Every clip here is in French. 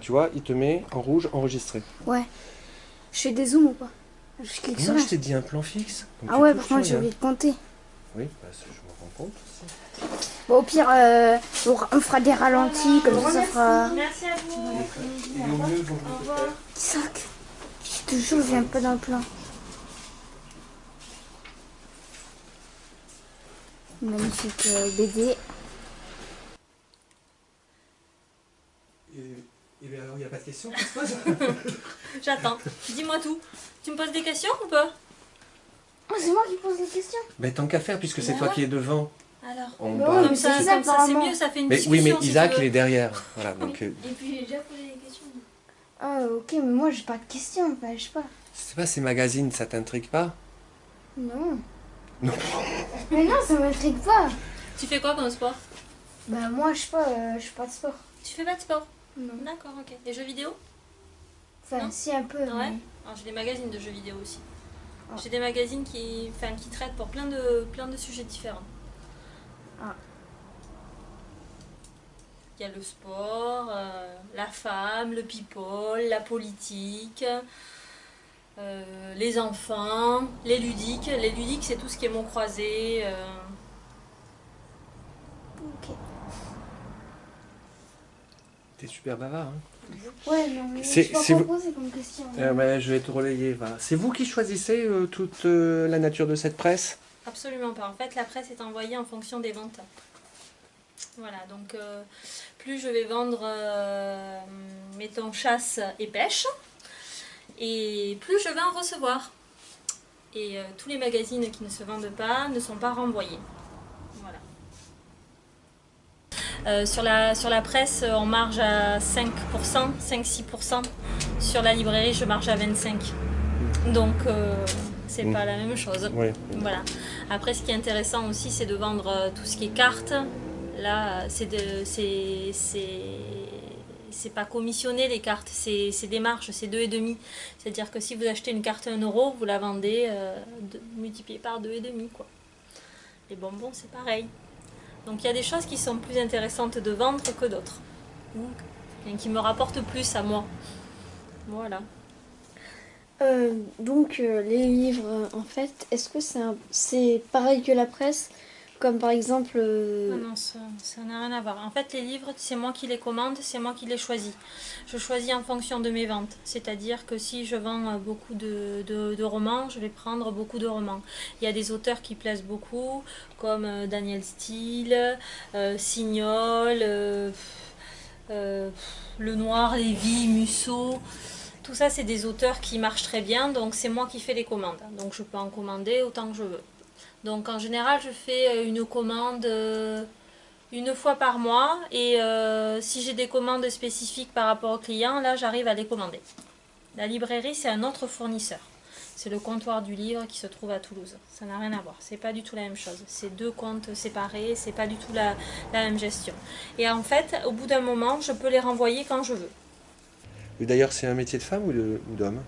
tu vois, il te met en rouge enregistré. Ouais. Je fais des zooms ou pas? Je clique sur Non, rien. je t'ai dit un plan fixe. Donc Ah tu ouais, touches par sur contre, j'ai rien. oublié de compter. Oui, bah, je me rends compte aussi. Bon, au pire, on fera des ralentis, comme ça fera... Merci à vous. Et au mieux, vous Au revoir. Isaac, je te jure, je viens pas dans le plan. Magnifique BD. Et alors, il n'y a pas de questions qui se posent? J'attends. Dis-moi tout. Tu me poses des questions ou pas? Oh, c'est moi qui pose les questions. Mais tant qu'à faire, puisque c'est Bah toi ouais. qui es devant. Alors, On Bah parle ouais, comme mais ça, c'est c'est apparemment. mieux, ça fait une Mais discussion. oui, mais si Isaac, tu veux. il est derrière. Voilà, donc, Et puis j'ai déjà posé des questions. Ah, ok, mais moi, j'ai pas de questions, enfin, je sais pas. c'est pas ces magazines, ça t'intrigue pas? Non. Non. Mais non, ça m'intrigue pas. Tu fais quoi comme sport? Bah, moi, je sais pas, je fais pas de sport. Tu fais pas de sport? Non. D'accord, ok. Et jeux vidéo? Enfin, Non. si, un peu. Ouais. mais- Alors j'ai des magazines de jeux vidéo aussi. Ah. J'ai des magazines qui traitent pour plein de sujets différents. Ah. Il y a le sport, la femme, le people, la politique, les enfants, les ludiques. Les ludiques, c'est tout ce qui est mots croisés. Ok. T'es super bavard, hein? Ouais, non, mais C'est- je sais pas c'est quoi vous- poser comme question. Je vais te relayer. Voilà. C'est vous qui choisissez toute la nature de cette presse? Absolument pas. En fait, la presse est envoyée en fonction des ventes. Voilà, donc plus je vais vendre, mettons, chasse et pêche, et plus je vais en recevoir. Et tous les magazines qui ne se vendent pas ne sont pas renvoyés. Voilà. Sur la presse, on marge à 5%, 5-6%. Sur la librairie, je marge à 25%. Donc, c'est pas la même chose. Oui. Voilà. Après, ce qui est intéressant aussi, c'est de vendre tout ce qui est cartes. Là, c'est pas commissionné les cartes, c'est des marges, c'est 2,5. C'est-à-dire que si vous achetez une carte à 1 €, vous la vendez multipliée par 2,5, quoi. Les bonbons, c'est pareil. Donc il y a des choses qui sont plus intéressantes de vendre que d'autres. Et qui me rapportent plus à moi. Voilà. Donc, les livres, en fait, est-ce que c'est pareil que la presse? Comme par exemple... Non, ça n'a rien à voir. En fait, les livres, c'est moi qui les commande, c'est moi qui les choisis. Je choisis en fonction de mes ventes. C'est-à-dire que si je vends beaucoup de romans, je vais prendre beaucoup de romans. Il y a des auteurs qui plaisent beaucoup, comme Daniel Steele, Signol, Le Noir, Lévy, Musso. Tout ça, c'est des auteurs qui marchent très bien, donc c'est moi qui fais les commandes. Donc je peux en commander autant que je veux. Donc en général, je fais une commande une fois par mois, et si j'ai des commandes spécifiques par rapport aux clients, là j'arrive à les commander. La librairie, c'est un autre fournisseur. C'est le comptoir du livre qui se trouve à Toulouse. Ça n'a rien à voir, c'est pas du tout la même chose. C'est deux comptes séparés, c'est pas du tout la même gestion. Et en fait, au bout d'un moment, je peux les renvoyer quand je veux. D'ailleurs, c'est un métier de femme ou d'homme?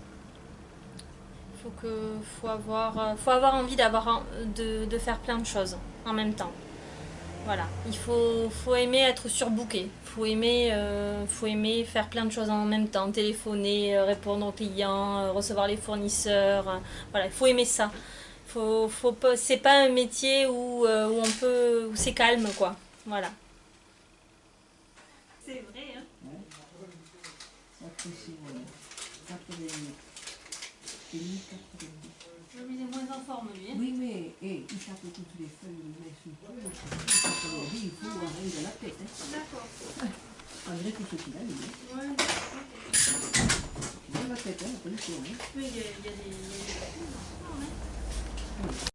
Faut avoir envie de faire plein de choses en même temps. Voilà, il faut aimer être surbooké, faut aimer faire plein de choses en même temps, téléphoner, répondre aux clients, recevoir les fournisseurs, voilà, il faut aimer ça. C'est pas un métier où c'est calme, quoi. Voilà. C'est vrai, hein. Il est moins en forme, lui. Hein. Oui, mais il tape toutes les feuilles, il met sur tout. Il faut arrêter de la tête. Hein. D'accord. Malgré tout ce qu'il a, lui. Ouais. Il a la tête, hein, attention. Hein. Mais il y a des...